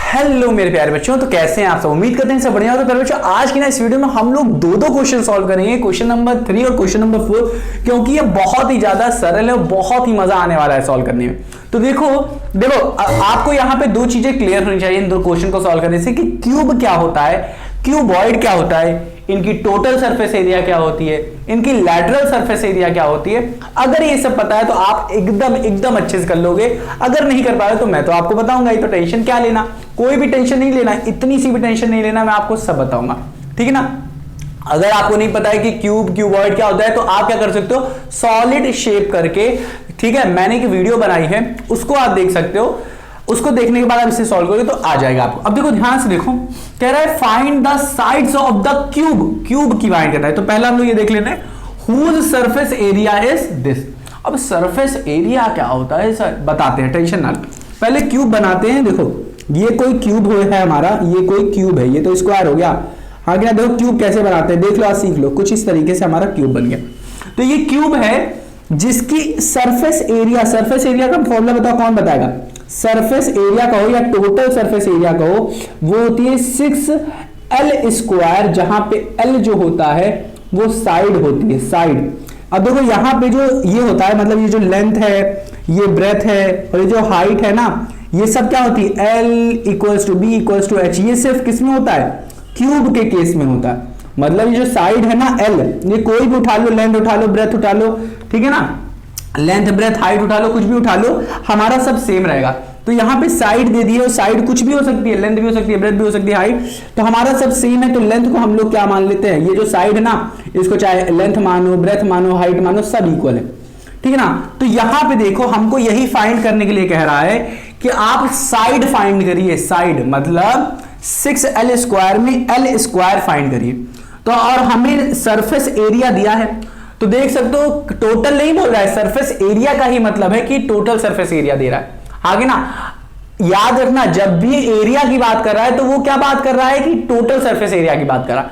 Hello मेरे प्यारे बच्चों, तो कैसे हैं आप सब। उम्मीद करते हैं सब बढ़िया हो। तो प्यारे बच्चों, आज की ना इस वीडियो में हम लोग दो क्वेश्चन सॉल्व करेंगे, क्वेश्चन नंबर 3 और क्वेश्चन नंबर 4, क्योंकि ये बहुत ही ज्यादा सरल है और बहुत ही मजा आने वाला है सॉल्व करने में। तो देखो आपको यहाँ पे दो चीजें क्लियर होनी चाहिए इन दो क्वेश्चन को सॉल्व करने से, कि क्यूब क्या होता है, क्यूबॉइड क्या होता है, इनकी टोटल सरफेस एरिया क्या होती है, इनकी लैटरल सरफेस एरिया क्या होती है। अगर ये सब पता है तो आप एकदम अच्छे से कर लोगे। अगर नहीं कर पाए तो मैं तो आपको बताऊंगा ही, तो टेंशन क्या लेना, कोई भी टेंशन नहीं लेना, इतनी सी भी टेंशन नहीं लेना, मैं आपको सब बताऊंगा, ठीक है ना। अगर आपको नहीं पता है कि क्यूबॉइड क्या होता है तो आप क्या कर सकते हो, सॉलिड शेप करके, ठीक है, मैंने एक वीडियो बनाई है उसको आप देख सकते हो। उसको देखने के बाद आप इसे सॉल्व करोगे तो आ जाएगा आपको। अब देखो ध्यान से देखो, कह रहा है find the sides of the cube, cube की फाइंड करना है। तो पहला हम लोग ये देख लेना है, whose surface area is this. अब सरफेस एरिया क्या होता है सर बताते हैं, टेंशन ना। पहले क्यूब बनाते हैं। देखो ये कोई क्यूब है हमारा, ये कोई क्यूब है, ये तो स्क्वायर हो गया। हाँ क्या, देखो क्यूब कैसे बनाते हैं, देख लो, आज सीख लो। कुछ इस तरीके से हमारा क्यूब बन गया। तो ये क्यूब है जिसकी सरफेस एरिया का फॉर्मूला बताओ, कौन बताएगा। सरफेस एरिया कहो या टोटल सरफेस एरिया कहो, वो होती है 6L स्क्वायर, जहां पे L जो होता है वो साइड होती है, साइड। अब देखो यहां पे जो ये होता है, मतलब ये जो लेंथ है, ये ब्रेथ है और ये जो हाइट है ना, ये सब क्या होती है, L = B = H। ये सिर्फ किस में होता है, क्यूब के केस में होता है। मतलब ये जो साइड है ना L, ये कोई भी उठा लो, लेंथ उठा लो, ब्रेथ उठा लो, ठीक है ना, लेंथ ब्रेथ हाइट उठा लो, कुछ भी उठा लो, हमारा सब सेम रहेगा। तो यहां पे साइड दे दी है, साइड कुछ भी हो सकती है, लेंथ भी हो सकती है, ब्रेथ भी हो सकती है, हाइट, तो हमारा सब सेम है। तो लेंथ को हम लोग क्या मान लेते हैं, ये जो साइड है ना, इसको चाहे लेंथ मानो, ब्रेथ मानो, हाइट मानो, सब इक्वल है, ठीक है ना। तो यहां पे देखो हमको यही फाइंड करने के लिए कह रहा है कि आप साइड फाइंड करिए, साइड मतलब 6L स्क्वायर में L स्क्वायर फाइंड करिए। तो और हमें सरफेस एरिया दिया है, तो देख सकते हो टोटल नहीं बोल रहा है, सरफेस एरिया का ही मतलब है कि टोटल सरफेस एरिया दे रहा है, आगे ना। याद रखना, जब भी एरिया की बात कर रहा है तो वो क्या बात कर रहा है कि टोटल सरफेस एरिया की बात कर रहा है।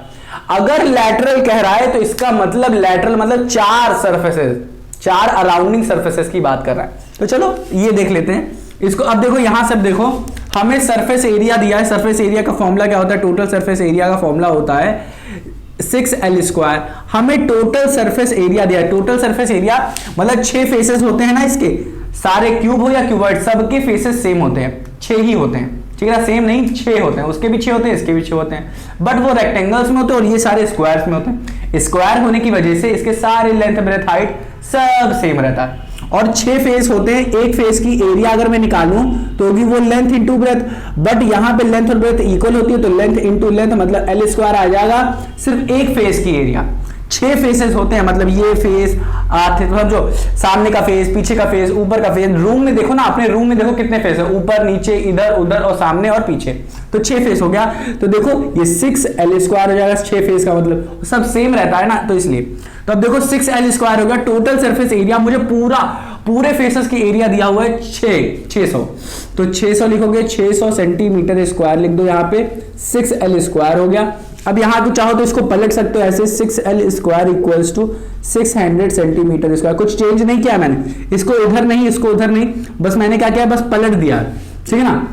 अगर लैटरल कह रहा है तो इसका मतलब लैटरल मतलब 4 सरफेसेस, 4 अराउंडिंग सरफेसेस की बात कर रहा है। तो चलो ये देख लेते हैं इसको। अब देखो यहां सब देखो, हमें सरफेस एरिया दिया है। सरफेस एरिया का फॉर्मूला क्या होता है, टोटल सरफेस एरिया का फॉर्मूला होता है 6L स्क्वायर। हमें टोटल सरफेस एरिया दिया है। टोटल सरफेस एरिया मतलब 6 फेसेस होते हैं ना इसके, सारे क्यूब हो या क्यूबॉइड, सबके फेसेस सेम होते हैं, 6 ही होते हैं, ठीक है ना, सेम नहीं 6 होते हैं, उसके भी 6 होते हैं, इसके भी 6 होते हैं, बट वो रेक्टेंगल्स में होते हैं और ये सारे स्क्वायर्स में होते हैं। स्क्वायर होने की वजह से इसके सारे लेंथ ब्रेथ हाइट सब सेम रहता है। और 6 फेस होते हैं, एक फेस की एरिया अगर मैं निकालूं तो होगी वो लेंथ इंटू ब्रेथ, बट यहां पे लेंथ और ब्रेथ इक्वल होती है, तो लेंथ इंटू लेंथ मतलब L स्क्वायर आ जाएगा सिर्फ एक फेस की एरिया। 6 फेसेस होते हैं, मतलब ये फेस, समझो सामने का फेस, पीछे का फेस, ऊपर का फेस। रूम में देखो ना, अपने रूम में देखो कितने फेस है, ऊपर नीचे इधर उधर और सामने और पीछे, तो 6 फेस हो गया। तो देखो ये 6L स्क्वायर हो जाएगा, 6 फेस का मतलब सब सेम रहता है ना, तो इसलिए। तो अब देखो 6L स्क्वायर हो गया, टोटल सरफेस एरिया मुझे पूरे फेसेस की एरिया दिया हुआ है 600, तो 600 लिखोगे, 600 सेंटीमीटर स्क्वायर लिख दो यहाँ पे, 6L स्क्वायर हो गया। अब यहाँ को चाहो तो इसको पलट सकते हो ऐसे, 6L square equals to 600 centimetre square. कुछ चेंज नहीं किया मैंने, इसको इधर नहीं, इसको उधर नहीं, बस मैंने क्या किया, बस पलट दिया, ठीक है ना।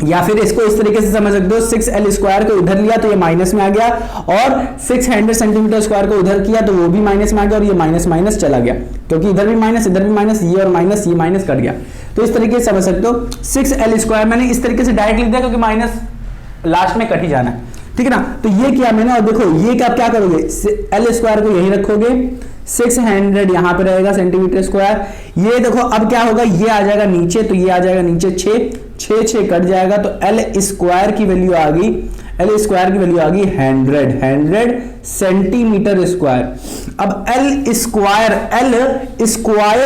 या फिर इसको इस तरीके से समझ सकते हो, 6L स्क्वायर को इधर लिया तो ये माइनस में आ गया, और 600 सेंटीमीटर स्क्वायर को उधर किया तो वो भी माइनस में आ गया, और ये माइनस माइनस चला गया, क्योंकि इधर भी माइनस इधर भी माइनस, ये और माइनस ये माइनस कट गया। तो इस तरीके से समझ सकते हो 6L स्क्वायर मैंने इस तरीके से डायरेक्ट लिख दिया, क्योंकि माइनस लास्ट में कट ही जाना है, ठीक है ना। तो ये किया मैंने, और देखो ये क्या करोगे, L स्क्वायर को यही रखोगे, 600 यहां पे रहेगा सेंटीमीटर स्क्वायर। ये देखो अब क्या होगा, ये आ जाएगा नीचे, तो ये आ जाएगा नीचे 6 कट जाएगा, तो L स्क्वायर की वैल्यू आ गई, L स्क्वायर की वैल्यू आ गई 100 सेंटीमीटर स्क्वायर। अब L स्क्वायर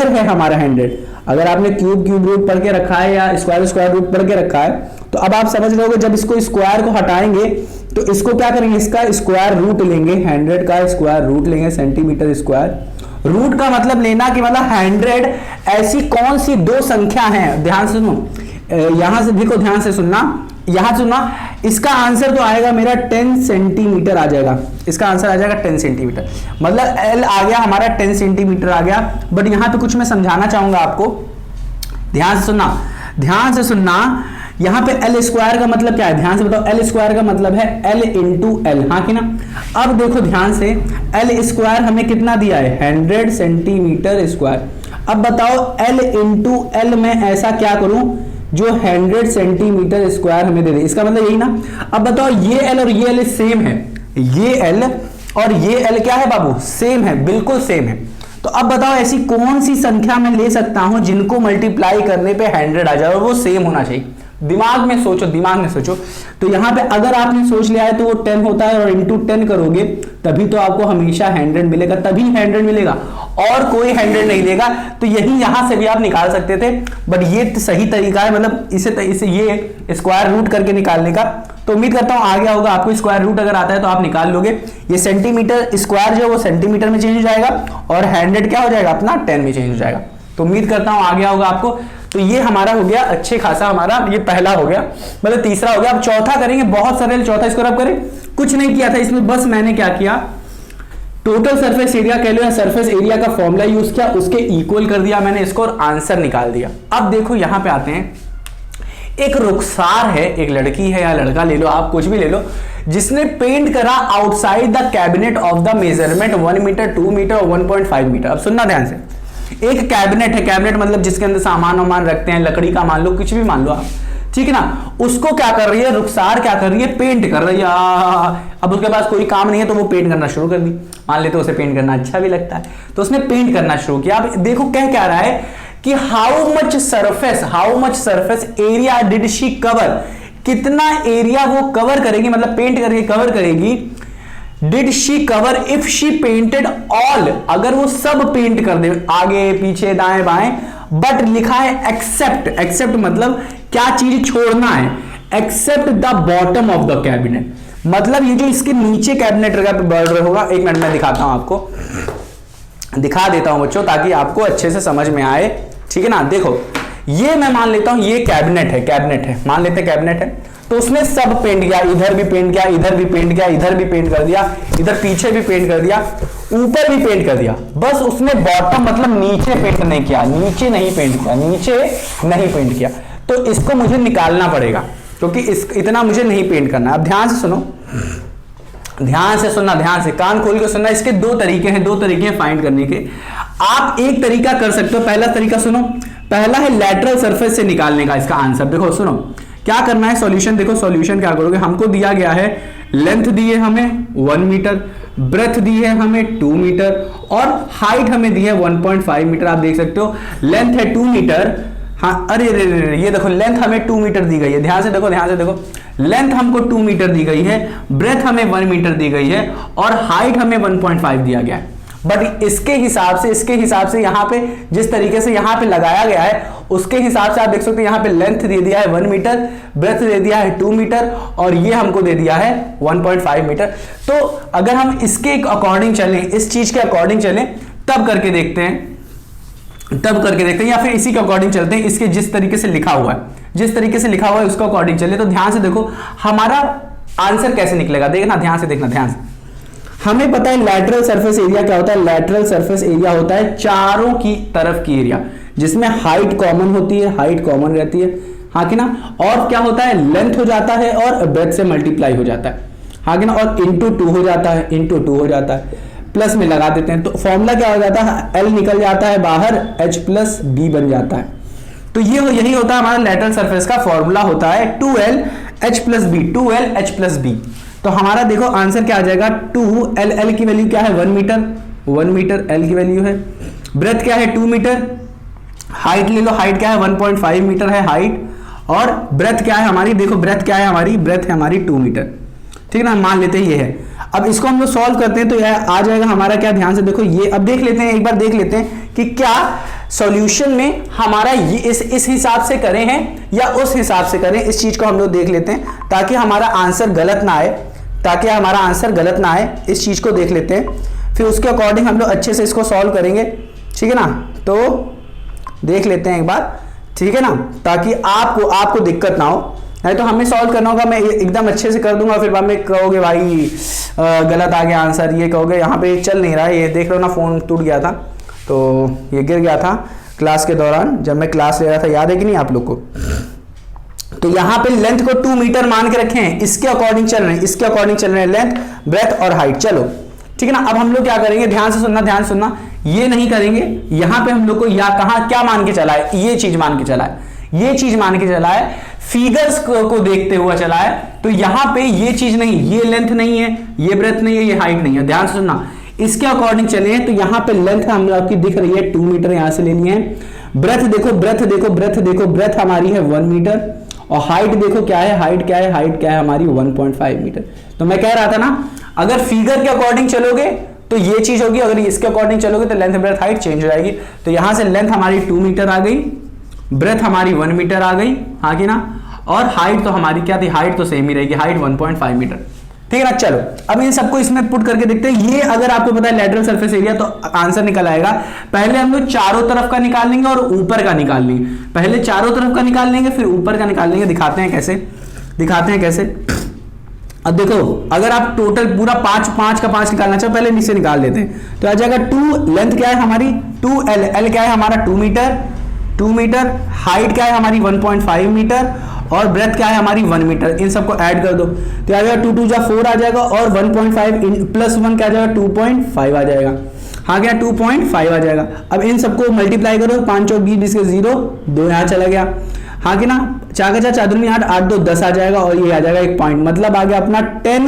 है हमारा 100। अगर आपने क्यूब रूट पढ़ के रखा है या स्क्वायर रूट पढ़ के रखा है, तो अब आप समझ रहे हो जब इसको स्क्वायर को हटाएंगे तो इसको क्या करेंगे, इसका स्क्वायर रूट लेंगे, 100 का स्क्वायर रूट लेंगे सेंटीमीटर स्क्वायर। रूट का मतलब लेना कि मतलब 100 ऐसी कौन सी दो संख्या है, ध्यान से सुनो, यहां से देखो, ध्यान से सुनना, यहां सुनना, इसका आंसर तो आएगा मेरा 10 सेंटीमीटर आ जाएगा, इसका आंसर आ जाएगा 10 सेंटीमीटर, मतलब L आ गया हमारा 10 सेंटीमीटर आ गया। बट यहां पे कुछ मैं समझाना चाहूंगा आपको, ध्यान से सुनना यहाँ पे एल स्क्वायर का मतलब क्या है, ध्यान से बताओ, एल स्क्वायर का मतलब है एल इंटू एल, हाँ कि ना। अब देखो ध्यान से, एल स्क्वायर हमें कितना दिया है, 100 सेंटीमीटर स्क्वायर। अब बताओ एल इंटू एल में ऐसा क्या करूं जो 100 सेंटीमीटर स्क्वायर हमें दे दे, इसका मतलब यही ना। अब बताओ ये एल और ये एल सेम है, ये एल और ये एल क्या है बाबू, सेम है, बिल्कुल सेम है। तो अब बताओ ऐसी कौन सी संख्या मैं ले सकता हूं जिनको मल्टीप्लाई करने पे 100 आ जाए और वो सेम होना चाहिए। दिमाग में सोचो, दिमाग में सोचो। तो यहां पे अगर आपने सोच लिया है तो वो 10 होता है और इंटू 10 करोगे तभी तो आपको हमेशा 100 मिलेगा, तभी 100 मिलेगा और कोई 100 नहीं देगा। तो यही यहां से भी आप निकाल सकते थे, बट ये सही तरीका है, मतलब इसे ये स्क्वायर रूट करके निकालने का। तो उम्मीद करता हूं आ गया होगा आपको, स्क्वायर रूट अगर आता है तो आप निकाल लोगे। ये सेंटीमीटर स्क्वायर जो है वो सेंटीमीटर में चेंज हो जाएगा और 100 क्या हो जाएगा अपना 10 में चेंज हो जाएगा। तो उम्मीद करता हूं आ गया होगा आपको। तो ये हमारा हो गया अच्छे खासा, हमारा ये पहला हो गया, मतलब तीसरा हो गया। अब चौथा करेंगे, बहुत सरल चौथा। इसको अब करें, कुछ नहीं किया था इसमें, बस मैंने क्या किया, टोटल सरफेस एरिया कह लो या सरफेस एरिया का फॉर्मूला यूज किया, उसके इक्वल कर दिया मैंने इसको और आंसर निकाल दिया। अब देखो यहां पे आते हैं, एक रुखसार है, एक लड़की है या लड़का ले लो आप, कुछ भी ले लो, जिसने पेंट करा outside the cabinet of the measurement 1 metre 2 metre और 1.5 मीटर। अब सुनना ध्यान से, एक कैबिनेट है, कैबिनेट मतलब जिसके अंदर सामान वामान रखते हैं, लकड़ी का मान लो, कुछ भी मान लो आप, ठीक है ना। उसको क्या कर रही है रुखसार, क्या कर रही है, पेंट कर रही है। अब उसके पास कोई काम नहीं है तो वो पेंट करना शुरू कर दी। मान लेते उसे पेंट करना अच्छा भी लगता है तो उसने पेंट करना शुरू किया। अब देखो क्या रहा है कि how much surface area did she cover, कितना एरिया वो कवर करेगी, मतलब पेंट करके कवर करेगी। Did she cover if she painted all, अगर वो सब पेंट कर दे, आगे पीछे दाएं बाएं, बट लिखा है एक्सेप्ट मतलब क्या चीज छोड़ना है, except the bottom of the cabinet, मतलब ये जो इसके नीचे कैबिनेट होगा। एक मिनट में दिखाता हूं आपको, दिखा देता हूं बच्चों ताकि आपको अच्छे से समझ में आए, ठीक है ना। देखो ये मैं मान लेता हूं ये कैबिनेट है, मान लेते कैबिनेट है, तो उसने सब पेंट किया, इधर भी पेंट किया, इधर भी पेंट किया, इधर भी पेंट कर दिया, इधर पीछे भी पेंट कर दिया, ऊपर भी पेंट कर दिया। बस उसने बॉटम मतलब नीचे पेंट नहीं किया, नीचे नहीं पेंट किया। तो इसको मुझे निकालना पड़ेगा क्योंकि इतना मुझे नहीं पेंट करना। अब ध्यान से सुनो, ध्यान से सुनना, ध्यान से कान खोल के सुनना। इसके दो तरीके हैं फाइंड करने के। आप एक तरीका कर सकते हो, पहला तरीका सुनो, पहला है लैटरल सरफेस से निकालने का इसका आंसर। देखो सुनो क्या करना है, सॉल्यूशन देखो, सॉल्यूशन क्या करोगे, हमको दिया गया है लेंथ दी है हमें 1 मीटर, ब्रेथ दी है हमें 2 मीटर और हाइट हमें दी है 1.5 मीटर। आप देख सकते हो लेंथ है 2 मीटर, हाँ अरे ये देखो लेंथ हमें 2 मीटर दी गई है, ध्यान से देखो लेंथ हमको 2 मीटर दी गई है, ब्रेथ हमें 1 मीटर दी गई है और हाइट हमें 1.5 दिया गया है। बट इसके हिसाब से यहाँ पे जिस तरीके से यहाँ पे लगाया गया है उसके हिसाब से आप देख सकते हो यहाँ पे लेंथ दे दिया है 1 मीटर, ब्रेथ दे दिया है 2 मीटर और ये हमको दे दिया है 1.5 मीटर। तो अगर हम इसके अकॉर्डिंग चलें, इस चीज के अकॉर्डिंग चलें, तब करके देखते हैं या फिर इसी के अकॉर्डिंग चलते हैं, इसके जिस तरीके से लिखा हुआ है उसके अकॉर्डिंग चले। तो ध्यान से देखो हमारा आंसर कैसे निकलेगा, देखना ध्यान से। हमें पता है लैटरल सरफेस एरिया क्या होता है, लैटरल सरफेस एरिया होता है चारों की तरफ की एरिया जिसमें हाइट कॉमन होती है, हाइट कॉमन रहती है, हाँ कि ना। और क्या होता है, लेंथ हो जाता है और ब्रेथ से मल्टीप्लाई हो जाता है, हाँ कि ना, और इंटू 2 हो जाता है, प्लस में लगा देते हैं तो फॉर्मूला क्या हो जाता है, एल निकल जाता है बाहर, H प्लस बी बन जाता है। तो यही होता है हमारा लैटरल सरफेस का फॉर्मूला होता है 2L H plus B, 2L H plus B. तो हमारा देखो आंसर क्या आ जाएगा, 2L, L की वैल्यू क्या है 1 मीटर L की वैल्यू है, ब्रेथ क्या है 2 मीटर, हाइट ले लो, हाइट क्या है 1.5 मीटर है हाइट, और ब्रेथ क्या है हमारी, देखो ब्रेथ क्या है हमारी, ब्रेथ है हमारी 2 मीटर, ठीक है ना, मान लेते हैं ये है। अब इसको हम लोग सॉल्व करते हैं तो यह आ जाएगा हमारा क्या, ध्यान से देखो ये, अब देख लेते हैं, एक बार देख लेते हैं कि क्या सॉल्यूशन में हमारा ये इस हिसाब से करें हैं या उस हिसाब से करें, इस चीज को हम लोग देख लेते हैं ताकि हमारा आंसर गलत ना आए, इस चीज को देख लेते हैं, फिर उसके अकॉर्डिंग हम लोग अच्छे से इसको सॉल्व करेंगे, ठीक है ना। तो देख लेते हैं एक बार, ठीक है ना, ताकि आपको दिक्कत ना हो, नहीं तो हमें सॉल्व करना होगा, मैं एकदम अच्छे से कर दूंगा, फिर बाद में कहोगे भाई गलत आ गया आंसर, ये कहोगे यहाँ पे चल नहीं रहा है, ये देख लो ना फोन टूट गया था, तो ये गिर गया था क्लास के दौरान जब मैं क्लास ले रहा था, याद है कि नहीं आप लोग को। तो यहां पे लेंथ को 2 मीटर मान के रखे हैं, इसके अकॉर्डिंग चल रहे हैं, इसके अकॉर्डिंग चल रहे हैं लेंथ, ब्रेथ और हाइट। चलो ठीक है ना। अब हम लोग क्या करेंगे, ध्यान से सुनना, ध्यान से सुनना, ये नहीं करेंगे। यहां पे हम लोग को या कहां क्या मान के चला है, ये चीज मान के चला है, ये चीज मान के चला है, फिगर्स को देखते हुआ चला है। तो यहां पे ये चीज नहीं, ये लेंथ नहीं है, ये ब्रेथ नहीं है, ये हाइट नहीं है, ध्यान से सुनना, इसके अकॉर्डिंग चले। तो यहां पे लेंथ हम लोग की दिख रही है 2 मीटर, यहां से लेनी है। ब्रेथ देखो, ब्रेथ देखो, ब्रेथ देखो, ब्रेथ हमारी है 1 मीटर, और हाइट देखो क्या है, हाइट क्या है, हाइट क्या है हमारी 1.5 मीटर। तो मैं कह रहा था ना, अगर फिगर के अकॉर्डिंग चलोगे तो ये चीज होगी, अगर इसके अकॉर्डिंग चलोगे तो लेंथ ब्रेथ हाइट चेंज हो जाएगी। तो यहां से लेंथ हमारी 2 मीटर आ गई, ब्रेथ हमारी 1 मीटर आ गई, हाँ कि ना, और हाइट तो हमारी क्या थी, हाइट तो सेम ही रहेगी, हाइट 1.5 मीटर। ठीक है ना। चलो अब इन सबको इसमें पुट करके देखते हैं। ये अगर आपको पता है लेटरल सरफेस एरिया, तो आंसर निकल आएगा। पहले हम लोग चारों तरफ का निकाल लेंगे और ऊपर का निकाल लेंगे। पहले चारों तरफ का निकाल लेंगे, फिर ऊपर का निकाल लेंगे। दिखाते हैं कैसे, दिखाते हैं कैसे। अब देखो, अगर आप टोटल पूरा 5 का 5 निकालना चाहो, पहले नीचे निकाल लेते हैं। तो आ जाएगा 2, लेंथ क्या है हमारी 2L, L क्या है हमारा 2 मीटर, 2 मीटर, हाइट क्या है हमारी 1.5 मीटर, और ब्रेथ क्या है हमारी 1 मीटर। इन सबको ऐड कर दो तो आ जाएगा 2 2 जा 4 आ जाएगा, और 1.5 प्लस 1 क्या आ जाएगा 2.5 आ जाएगा, हाँ क्या 2.5 आ जाएगा। अब इन सबको मल्टीप्लाई करो, 5 चौक 20 के 0, 2 यहाँ चला गया, हाँ कि ना, 4 का 4 दूनी 8, 8 2 10 आ जाएगा, और ये आ जाएगा 1 पॉइंट, मतलब आ गया अपना 10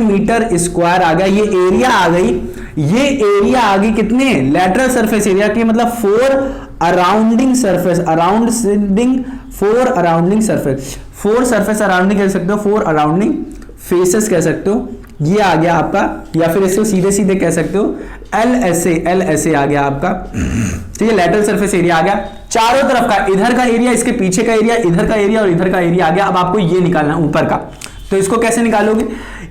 मीटर स्क्वायर आ गया। ये एरिया आ गई, ये एरिया आ गई कितने, लेटरल सरफेस एरिया की, मतलब 4 अराउंडिंग सरफेस, फोर अराउंडिंग सरफेस अराउंडिंग कह सकते हो, 4 अराउंडिंग फेसेस कह सकते हो। ये आ गया आपका, या फिर इसको सीधे सीधे कह सकते हो LSA आ गया आपका। ठीक है, लेटरल सरफेस एरिया आ गया चारों तरफ का, इधर का एरिया, इसके पीछे का एरिया, इधर का एरिया और इधर का एरिया आ गया। अब आपको ये निकालना है ऊपर का, तो इसको कैसे निकालोगे,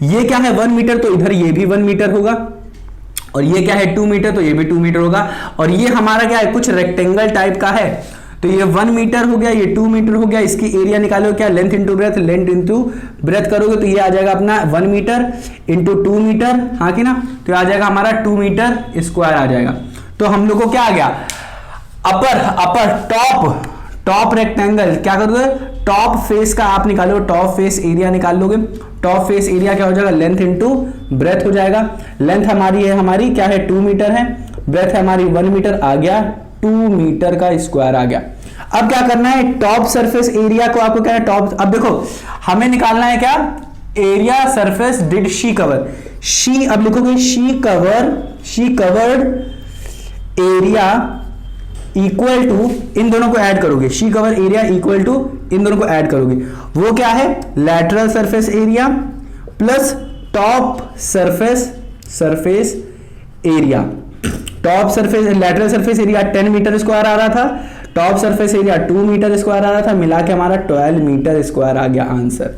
ये क्या है 1 मीटर, तो इधर ये भी 1 मीटर होगा, और ये क्या है 2 मीटर, तो ये भी 2 मीटर होगा, और ये हमारा क्या है कुछ रेक्टेंगल टाइप का है, तो ये 1 मीटर हो गया, ये 2 मीटर हो गया। इसकी एरिया निकालो क्या, length into breadth, length into breadth करोगे तो ये आ जाएगा अपना 1 मीटर इंटू 2 मीटर, हाँ कि ना, तो आ जाएगा हमारा 2 मीटर स्क्वायर आ जाएगा। तो हम लोग को क्या आ गया, अपर टॉप रेक्टेंगल, क्या करोगे टॉप फेस का आप निकालो, टॉप फेस एरिया निकाल लोगे। टॉप फेस एरिया क्या हो जाएगा, लेंथ इंटू ब्रेथ हो जाएगा। लेंथ हमारी है, हमारी क्या है 2 मीटर है, ब्रेथ है हमारी 1 मीटर आ गया, 2 मीटर का स्क्वायर आ गया। अब क्या करना है, टॉप सरफेस एरिया को आपको क्या है टॉप, अब देखो हमें निकालना है क्या, area surface did she cover, she, अब लिखोगे she covered area equal to, इन दोनों को ऐड करोगे, she cover area equal to, इन दोनों को ऐड करोगे, वो क्या है lateral surface area plus top surface area. Top surface lateral surface area 10 metre square आ रहा था, top surface area 2 metre square आ रहा था, मिला के हमारा 12 मीटर स्क्वायर आ गया आंसर।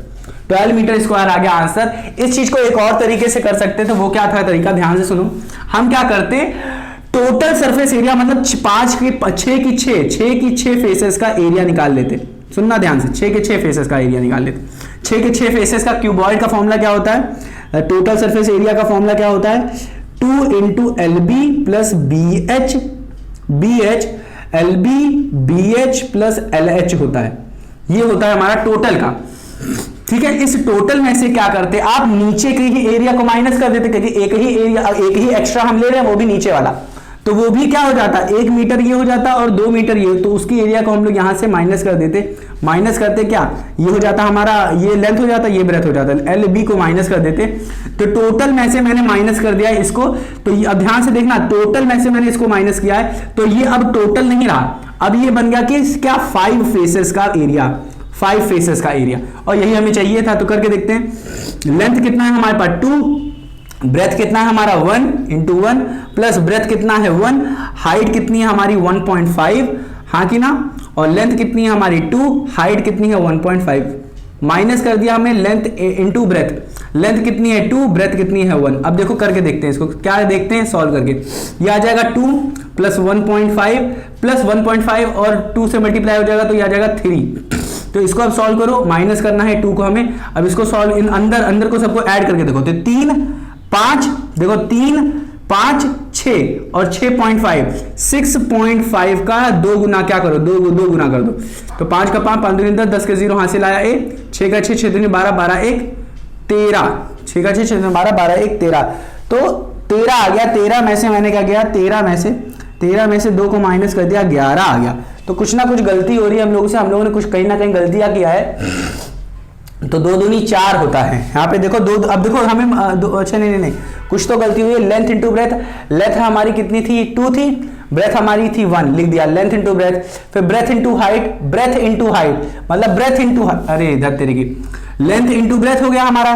12 मीटर स्क्वायर आ गया आंसर। इस चीज को एक और तरीके से कर सकते थे, वो क्या था तरीका, ध्यान से सुनो। हम क्या करते, टोटल सरफेस एरिया मतलब 6 की 6 फेसेस का एरिया निकाल लेते। सुनना ध्यान से, 6 के 6 फेसेस का एरिया निकाल लेते। 6 के 6 फेसेस का क्यूबॉइड का फॉर्मूला क्या होता है, टोटल सरफेस एरिया का फॉर्मूला क्या होता है, 2 into LB plus BH, LB BH plus LH होता है। ये होता है हमारा टोटल का। ठीक है, इस टोटल में से क्या करते, आप नीचे के ही एरिया को माइनस कर देते, क्योंकि एक ही एक्स्ट्रा हम ले रहे हैं, वो भी नीचे वाला, तो वो भी क्या हो जाता, 1 मीटर ये हो जाता और 2 मीटर ये, तो उसकी एरिया को हम लोग यहां से माइनस कर देते। माइनस करते क्या, ये हो जाता हमारा, ये लेंथ हो जाता, ये ब्रेथ हो जाता, LB को माइनस कर देते। तो टोटल में से मैंने माइनस कर दिया इसको, तो अब ध्यान से देखना, टोटल में से मैंने इसको माइनस किया है, तो ये अब टोटल नहीं रहा, अब ये बन गया कि क्या 5 फेसेस का एरिया, 5 फेसेस का एरिया, और यही हमें चाहिए था। तो करके देखते हैं, लेंथ कितना है हमारे पास 2, ब्रेथ कितना है हमारा 1 इंटू 1 प्लस ब्रेथ कितना है 1, हाइट कितनी है हमारी 1.5, हाँ कि ना, और लेंथ कितनी है हमारी 2, हाइट कितनी है 1.5, माइनस कर दिया हमने लेंथ इंटू ब्रेथ, लेंथ कितनी है 2, ब्रेथ कितनी है 1। अब देखो करके देखते हैं इसको, क्या देखते हैं सॉल्व करके, ये आ जाएगा 2 प्लस 1.5 और 2 से मल्टीप्लाई हो जाएगा, तो ये आ जाएगा 3। तो इसको अब सॉल्व करो, माइनस करना है 2 को हमें। अब इसको सॉल्व, इन अंदर को सबको ऐड करके देखो, तो 3 5, देखो 3 5 6 और 6.5, 6.5 का 2 गुना क्या करो, 2 गुना कर दो। तो 5 का 5, 5 दूनी 10, 10 के 0 हासिल आया 1, 6 का 6, 6 दूनी 12, 12 1 13, 6 का 6, 6 दूनी 12, 12 1 13। तो 13 आ गया। 13 में से मैंने क्या किया, 13 में से 2 को माइनस कर दिया, 11 आ गया। तो कुछ ना कुछ गलती हो रही है हम लोगों से, हम लोगों ने कुछ कहीं ना कहीं गलतियां किया है। तो 2 दूनी 4 होता है। यहाँ पे देखो 2, अब देखो हमें अच्छा नहीं, कुछ तो गलती हुई है। लेंथ इंटू ब्रेथ, लेंथ हमारी कितनी थी, 2 थी, ब्रेथ हमारी थी 1, लिख दिया लेंथ इंटू ब्रेथ। फिर breath into height, breath into height मतलब ब्रेथ इंटू, अरे इधर तेरे की, लेंथ इंटू ब्रेथ हो गया हमारा,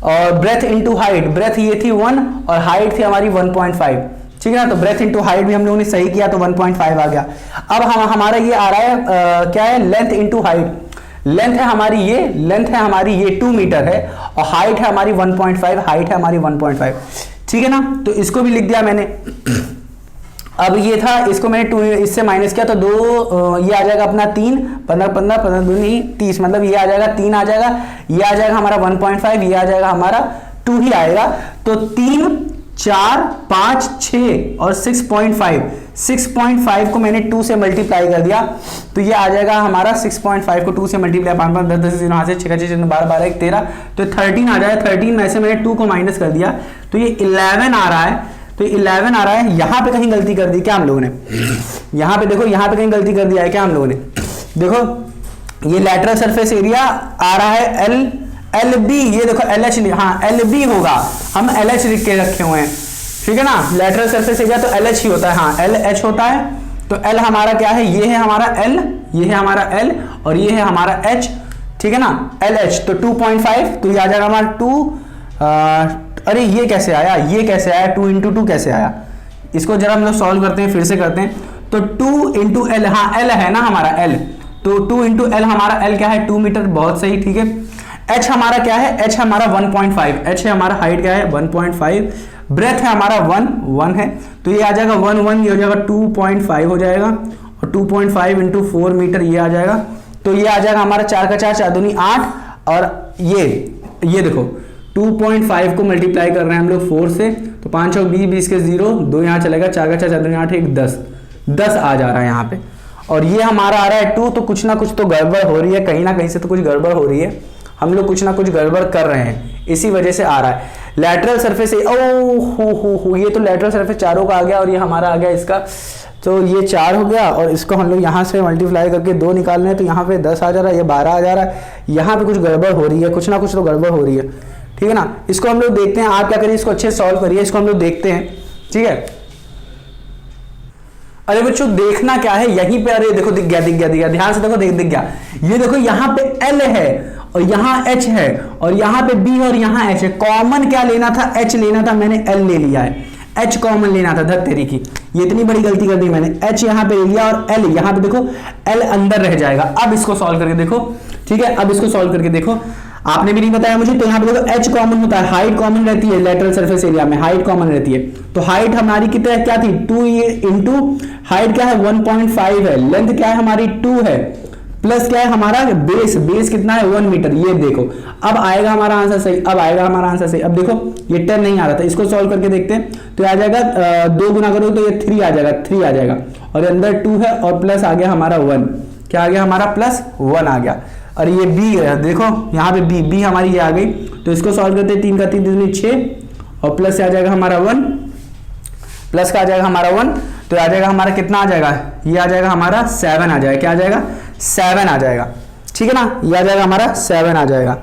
और ब्रेथ इंटू हाइट, ब्रेथ ये थी 1 और हाइट थी हमारी 1.5, ठीक है ना। तो ब्रेथ इंटू हाइट भी हम लोगों ने सही किया तो 1.5 आ गया। अब हमारा ये आ रहा है क्या है, लेंथ इंटू हाइट। लेंथ है हमारी ये, लेंथ है हमारी ये 2 मीटर है, और हाइट है हमारी 1.5, हाइट है हमारी 1.5, ठीक है ना। तो इसको भी लिख दिया मैंने। अब ये था, इसको मैंने 2 इससे माइनस किया तो 2 ये आ जाएगा अपना 3, 15 15 15 दूनी 30, मतलब ये आ जाएगा 3 आ जाएगा, ये आ जाएगा हमारा 1.5, ये आ जाएगा हमारा 2 ही आएगा। तो 3 4 5 6 और 6.5 को मैंने 2 से मल्टीप्लाई कर दिया, तो ये आ जाएगा हमारा 6.5 को 2 से मल्टीप्लाई, 5 5 10 10 0 से 6 6 12 12 1 13, तो 13 आ जाएगा। 13 में से मैंने 2 को माइनस कर दिया तो ये 11 आ रहा है। तो 11 आ रहा है। यहां पे कहीं गलती कर दी क्या हम लोगों ने, यहां पे देखो, यहां पे कहीं गलती कर दिया है क्या हम लोगों ने। देखो ये लैटरल सरफेस एरिया आ रहा है एल बी, ये देखो LH, हाँ LB होगा, हम LH लिख के रखे हुए हैं, ठीक है ना। लैटरल सरफेस एरिया तो LH ही होता है, हाँ LH होता है। तो L हमारा क्या है, ये है हमारा L, ये है हमारा L और ये है हमारा H, ठीक है ना, LH। तो 2.5, तो ये आ जाएगा हमारा 2, अरे ये कैसे आया, ये कैसे आया, 2 × 2 कैसे आया, इसको जरा हम लोग सॉल्व करते हैं, फिर से करते हैं। तो 2 × L, हाँ L है ना हमारा L, तो 2 × L, हमारा L क्या है 2 मीटर, बहुत सही, ठीक है। H हमारा क्या है, H हमारा 1.5, H है हमारा हाइट क्या है 1.5, ब्रेथ है हमारा 1 है, तो ये आ जाएगा 1 1, ये हो जाएगा 2.5 हो जाएगा, और 2.5 × 4 मीटर ये आ जाएगा। तो ये आ जाएगा हमारा 4 का 4, 4 दूनी 8, और ये देखो 2.5 को मल्टीप्लाई कर रहे हैं हम लोग 4 से, तो 5 6 20, 20 के 0, 2 यहाँ चलेगा, 4 का 4, 4 दूनी 8, 1 10 आ जा रहा है यहाँ पे। और ये हमारा आ रहा है 2, तो कुछ ना कुछ तो गड़बड़ हो रही है, कहीं ना कहीं से तो कुछ गड़बड़ हो रही है, हम लोग कुछ ना कुछ गड़बड़ कर रहे हैं, इसी वजह से आ रहा है। लैटरल सरफेस, हो ये तो लैटरल सरफेस चारों का आ गया, और ये हमारा आ गया इसका, तो ये 4 हो गया, और इसको हम लोग यहाँ से मल्टीप्लाई करके 2 निकाल रहे हैं, तो यहाँ पे 10 आ जा रहा है, ये 12 आ जा रहा है, यहाँ पे कुछ गड़बड़ हो रही है, कुछ ना कुछ तो गड़बड़ हो रही है, ठीक है ना। इसको हम लोग देखते हैं, आप क्या करिए, इसको अच्छे से सॉल्व करिए, इसको हम लोग देखते हैं, ठीक है। अरे बच्चों देखना क्या है, यहीं पे, अरे देखो दिख गया, ध्यान से देखो, दिख गया, ये देखो यहाँ पे L है और यहाँ H है, और यहाँ पे B और यहाँ H है। कॉमन क्या लेना था, H लेना था, मैंने L ले लिया है, H कॉमन लेना था, धत तेरी की, ये इतनी बड़ी गलती कर दी मैंने। H यहाँ पे ले लिया और L यहाँ पे देखो, L अंदर रह जाएगा। अब इसको सॉल्व करके देखो, ठीक है, अब इसको सॉल्व करके देखो, आपने भी नहीं बताया मुझे, तो यहाँ पे देखो H कॉमन होता है, हाइट कॉमन रहती है, लेटरल सरफेस एरिया में हाइट कॉमन रहती है, तो हाइट हमारी कितना क्या थी 2 इंटू हाइट क्या है 1.5 है, लेंथ क्या है हमारी 2 है, प्लस क्या है हमारा बेस कितना है 1 मीटर। ये देखो अब आएगा हमारा आंसर सही, अब आएगा हमारा आंसर सही। अब देखो ये 10 नहीं आ रहा था, इसको सॉल्व करके देखते हैं, तो आ जाएगा 2 गुना करो तो ये 3 आ जाएगा, 3 आ जाएगा, और अंदर 2 है और प्लस आ गया हमारा 1, क्या आ गया हमारा प्लस 1 आ गया। और ये बी है, देखो यहाँ पे बी हमारी ये आ गई, तो इसको सॉल्व करते हैं, 3 का 3 दूनी 6 और प्लस से आ जाएगा हमारा 1, प्लस का आ जाएगा हमारा 1, तो आ जाएगा हमारा कितना आ जाएगा, ये आ जाएगा हमारा 7 आ जाएगा, क्या आ जाएगा 7 आ जाएगा, ठीक है ना, ये आ जाएगा हमारा 7 आ जाएगा।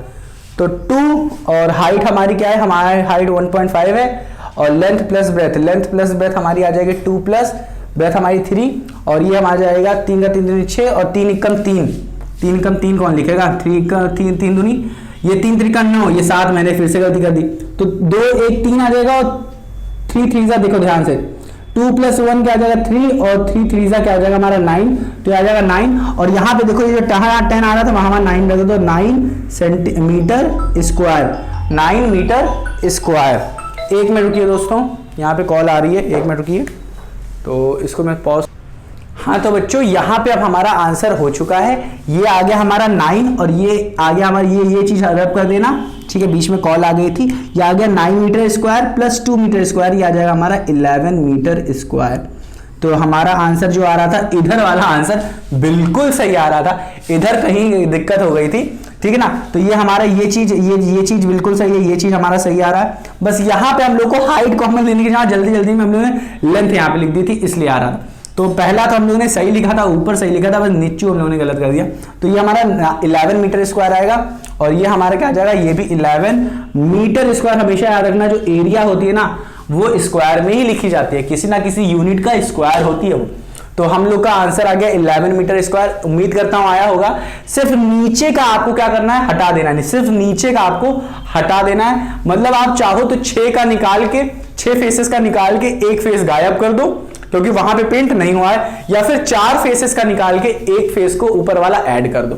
तो 2 और हाइट हमारी क्या है, हमारी हाइट 1.5 है, और लेंथ प्लस ब्रेथ हमारी आ जाएगी 2 प्लस ब्रेथ हमारी 3, और ये हम आ जाएगा 3 का 3 दूनी 6 और 3 एकम 3 कौन लिखेगा, 3 का 3 दूनी, ये 3 3 का 9, ये 7 मैंने फिर से गलती कर दी, तो 2 1 3 आ जाएगा, और 3 3 सा देखो ध्यान से, 2 + 1 क्या आ जाएगा 3, और 3 3 सा क्या आ जाएगा हमारा 9, तो आ जाएगा 9, और यहाँ पे देखो ये जो 10 आ रहा था वहां 9 रख दो, 9 centimetre square, 9 metre square. 1 minute रुकिए दोस्तों, यहाँ पे कॉल आ रही है, 1 मिनट रुकिए, तो इसको मैं पॉज, हाँ तो बच्चों यहाँ पे अब हमारा आंसर हो चुका है। ये आ गया हमारा 9 और ये आ गया हमारा ये चीज रब कर देना, ठीक है, बीच में कॉल आ गई थी। ये आ गया 9 metre square plus 2 metre square, ये आ जाएगा हमारा 11 मीटर स्क्वायर। तो हमारा आंसर जो आ रहा था, इधर वाला आंसर बिल्कुल सही आ रहा था, इधर कहीं दिक्कत हो गई थी, ठीक है ना। तो ये हमारा ये चीज बिल्कुल सही है, ये चीज हमारा सही आ रहा है। बस यहाँ पे हम लोग को हाइट कॉमन लेने के जहाँ जल्दी में हम लोगों ने लेंथ यहाँ पे लिख दी थी, इसलिए आ रहा था। तो पहला तो हम लोगों ने सही लिखा था, ऊपर सही लिखा था, बस नीचे हम लोगों ने गलत कर दिया। तो ये हमारा 11 मीटर स्क्वायर आएगा और ये हमारा क्या आ जाएगा, ये भी 11 मीटर स्क्वायर। हमेशा याद रखना जो एरिया होती है ना वो स्क्वायर में ही लिखी जाती है, किसी ना किसी यूनिट का स्क्वायर होती है वो। तो हम लोग का आंसर आ गया 11 मीटर स्क्वायर। उम्मीद करता हूं आया होगा। सिर्फ नीचे का आपको क्या करना है, हटा देना है, सिर्फ नीचे का आपको हटा देना है। मतलब आप चाहो तो 6 का निकाल के 6 फेसेस का निकाल के एक फेस गायब कर दो क्योंकि वहां पे पेंट नहीं हुआ है, या फिर 4 फेसेस का निकाल के एक फेस को ऊपर वाला ऐड कर दो।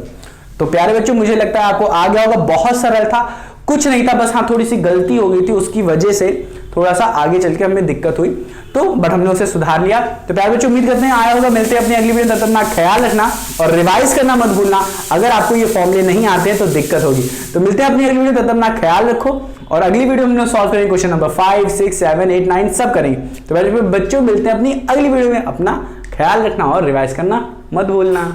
तो प्यारे बच्चों मुझे लगता है आपको आ गया होगा, बहुत सरल था, कुछ नहीं था, बस हाँ थोड़ी सी गलती हो गई थी, उसकी वजह से थोड़ा सा आगे चल के हमें दिक्कत हुई, तो बट हमने उसे सुधार लिया। तो प्यारे बच्चों उम्मीद करते हैं आया होगा। मिलते हैं अपनी अगली वीडियो, तब तक अपना ख्याल रखना और रिवाइज करना मत भूलना। अगर आपको ये फॉर्मूले नहीं आते हैं तो दिक्कत होगी। तो मिलते हैं अपनी अगली वीडियो, तब तक अपना ख्याल रखो और अगली वीडियो में सॉल्व करेंगे क्वेश्चन नंबर 5, 6, 7, 8, 9 सब करेंगे। तो प्यारे बच्चों मिलते हैं अपनी अगली वीडियो में, अपना ख्याल रखना और रिवाइज करना मत भूलना।